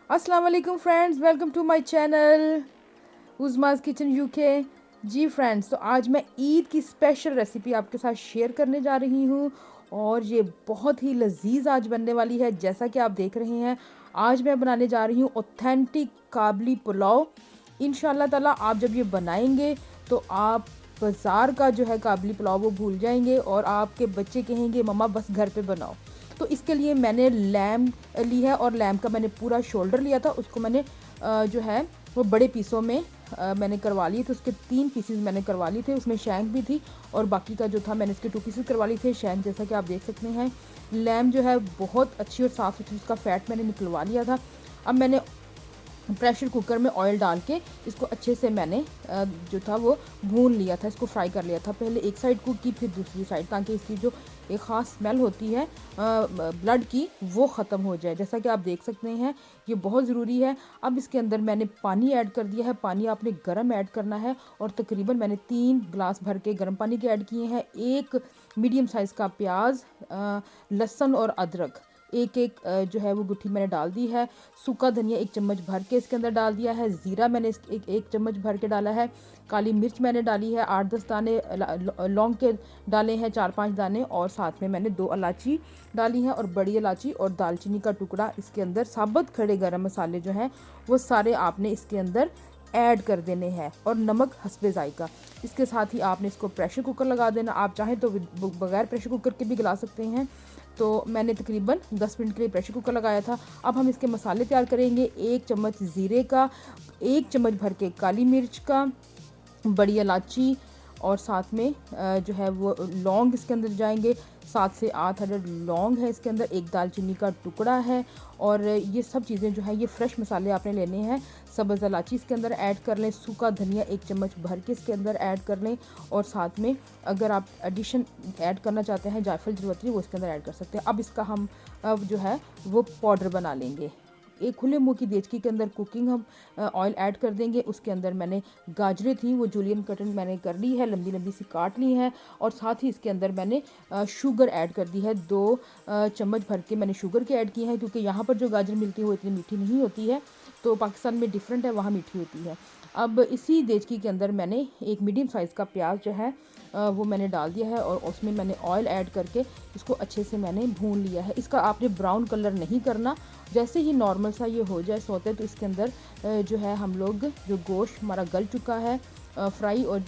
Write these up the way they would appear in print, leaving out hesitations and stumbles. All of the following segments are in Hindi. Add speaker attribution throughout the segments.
Speaker 1: अस्सलाम वालेकुम friends, welcome to my channel Uzma's kitchen UK. जी फ्रेंड्स, तो आज मैं ईद की स्पेशल रेसिपी आपके साथ शेयर करने जा रही हूँ और ये बहुत ही लजीज आज बनने वाली है। जैसा कि आप देख रहे हैं, आज मैं बनाने जा रही हूँ ऑथेंटिक काबली पुलाव। इंशाल्लाह ताला आप जब ये बनाएंगे तो आप बाज़ार का जो है काबली पुलाव वो भूल जाएंगे और आपके बच्चे कहेंगे मम्मा बस घर पे बनाओ। तो इसके लिए मैंने लैम ली है और लैम का मैंने पूरा शोल्डर लिया था, उसको मैंने जो है वो बड़े पीसों में मैंने करवा लिए थे। उसके 3 पीसेस मैंने करवा लिए थे, उसमें शैंक भी थी और बाकी का जो था मैंने इसके 2 पीसेस करवा लिए थे। शैंक जैसा कि आप देख सकते हैं, लैम जो है बहुत अच्छी और साफ़ सुथरी उसका फ़ैट मैंने निकलवा लिया था। अब मैंने प्रेशर कुकर में ऑयल डाल के इसको अच्छे से मैंने जो था वो भून लिया था, इसको फ्राई कर लिया था। पहले एक साइड कुक की फिर दूसरी साइड, ताकि इसकी जो एक ख़ास स्मेल होती है ब्लड की वो ख़त्म हो जाए। जैसा कि आप देख सकते हैं, ये बहुत ज़रूरी है। अब इसके अंदर मैंने पानी ऐड कर दिया है। पानी आपने गर्म ऐड करना है और तकरीबन मैंने 3 गिलास भर के गर्म पानी के ऐड किए हैं। एक मीडियम साइज़ का प्याज, लहसुन और अदरक एक एक जो है वो गुट्ठी मैंने डाल दी है। सूखा धनिया 1 चम्मच भर के इसके अंदर डाल दिया है। ज़ीरा मैंने इस एक चम्मच भर के डाला है। काली मिर्च मैंने डाली है 8-10 दाने, लौंग के डाले हैं 4-5 दाने और साथ में मैंने 2 इलायची डाली हैं और बड़ी इलायची और दालचीनी का टुकड़ा इसके अंदर। साबुत खड़े गरम मसाले जो हैं वो सारे आपने इसके अंदर ऐड कर देने हैं और नमक हस्बे जायका। इसके साथ ही आपने इसको प्रेशर कुकर लगा देना। आप चाहें तो बगैर प्रेशर कुकर के भी गला सकते हैं। तो मैंने तकरीबन 10 मिनट के लिए प्रेशर कुकर लगाया था। अब हम इसके मसाले तैयार करेंगे। 1 चम्मच ज़ीरे का, 1 चम्मच भर के काली मिर्च का, बड़ी इलायची और साथ में जो है वो लौंग इसके अंदर जाएंगे। 7 से 8 अदद लौंग है इसके अंदर, एक दालचीनी का टुकड़ा है और ये सब चीज़ें जो है ये फ्रेश मसाले आपने लेने हैं। सब्ज़ इलायची इसके अंदर ऐड कर लें। सूखा धनिया 1 चम्मच भर के इसके अंदर ऐड कर लें और साथ में अगर आप एडिशन ऐड करना चाहते हैं जायफल जरूरत वो इसके अंदर ऐड कर सकते हैं। अब इसका हम अब जो है वो पाउडर बना लेंगे। एक खुले मुंह की देचकी के अंदर कुकिंग हम ऑयल ऐड कर देंगे। उसके अंदर मैंने गाजरें थी वो जूलियन कटन मैंने कर ली है, लंबी लंबी सी काट ली है और साथ ही इसके अंदर मैंने शुगर ऐड कर दी है। 2 चम्मच भर के मैंने शुगर के ऐड की है, क्योंकि यहाँ पर जो गाजर मिलती है वो इतनी मीठी नहीं होती है, तो पाकिस्तान में डिफरेंट है, वहाँ मीठी होती है। अब इसी देचकी के अंदर मैंने एक मीडियम साइज़ का प्याज जो है वो मैंने डाल दिया है और उसमें मैंने ऑयल ऐड करके इसको अच्छे से मैंने भून लिया है। इसका आपने ब्राउन कलर नहीं करना। जैसे ही नॉर्मल सा ये हो जाए सोते, तो इसके अंदर जो है हम लोग जो गोश्त हमारा गल चुका है फ्राई और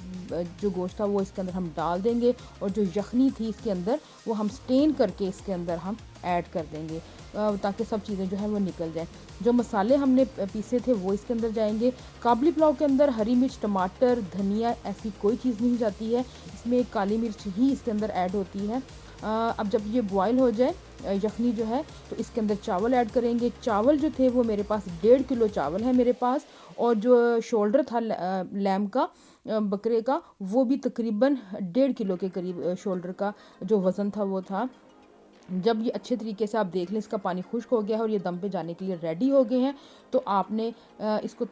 Speaker 1: जो गोश्त था वो इसके अंदर हम डाल देंगे और जो यखनी थी इसके अंदर वो हम स्टेन करके इसके अंदर हम ऐड कर देंगे, ताकि सब चीज़ें जो है वो निकल जाएँ। जो मसाले हमने पीसे थे वो इसके अंदर जाएंगे। काबली पुलाव के अंदर हरी मिर्च, टमाटर, धनिया ऐसी कोई चीज़ नहीं जाती है, इसमें काली मिर्च ही इसके अंदर ऐड होती है। अब जब ये बॉयल हो जाए यखनी जो है, तो इसके अंदर चावल ऐड करेंगे। चावल जो थे वो मेरे पास 1.5 किलो चावल है मेरे पास, और जो शोल्डर था लैम का, बकरे का, वो भी तकरीबन 1.5 किलो के करीब शोल्डर का जो वज़न था वो था। जब ये अच्छे तरीके से आप देख लें इसका पानी खुश्क हो गया है और ये दम पे जाने के लिए रेडी हो गए हैं, तो आपने इसको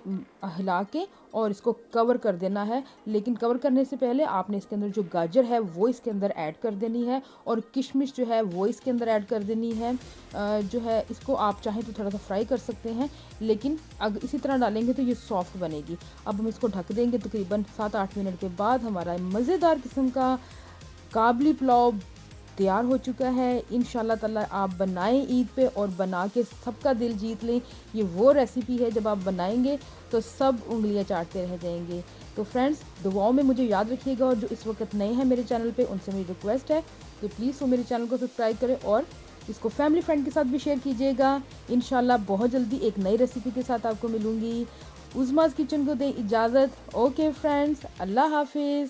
Speaker 1: हिला के और इसको कवर कर देना है। लेकिन कवर करने से पहले आपने इसके अंदर जो गाजर है वो इसके अंदर ऐड कर देनी है और किशमिश जो है वो इसके अंदर ऐड कर देनी है। जो है इसको आप चाहें तो थोड़ा सा फ्राई कर सकते हैं, लेकिन अगर इसी तरह डालेंगे तो ये सॉफ्ट बनेगी। अब हम इसको ढक देंगे। तकरीबन 7-8 मिनट के बाद हमारा मज़ेदार किस्म का काबली पुलाव तैयार हो चुका है। इंशाल्लाह ताला आप बनाएं ईद पे और बना के सबका दिल जीत लें। ये वो रेसिपी है जब आप बनाएंगे तो सब उंगलियां चाटते रह जाएंगे। तो फ्रेंड्स, दुआओं में मुझे याद रखिएगा और जो इस वक्त नए हैं मेरे चैनल पे उनसे मेरी रिक्वेस्ट है कि प्लीज़ वो मेरे चैनल को सब्सक्राइब करें और इसको फैमिली फ्रेंड के साथ भी शेयर कीजिएगा। इंशाल्लाह बहुत जल्दी एक नई रेसिपी के साथ आपको मिलूँगी। उज़माज़ किचन को दें इजाज़त। ओके फ्रेंड्स, अल्लाह हाफिज़।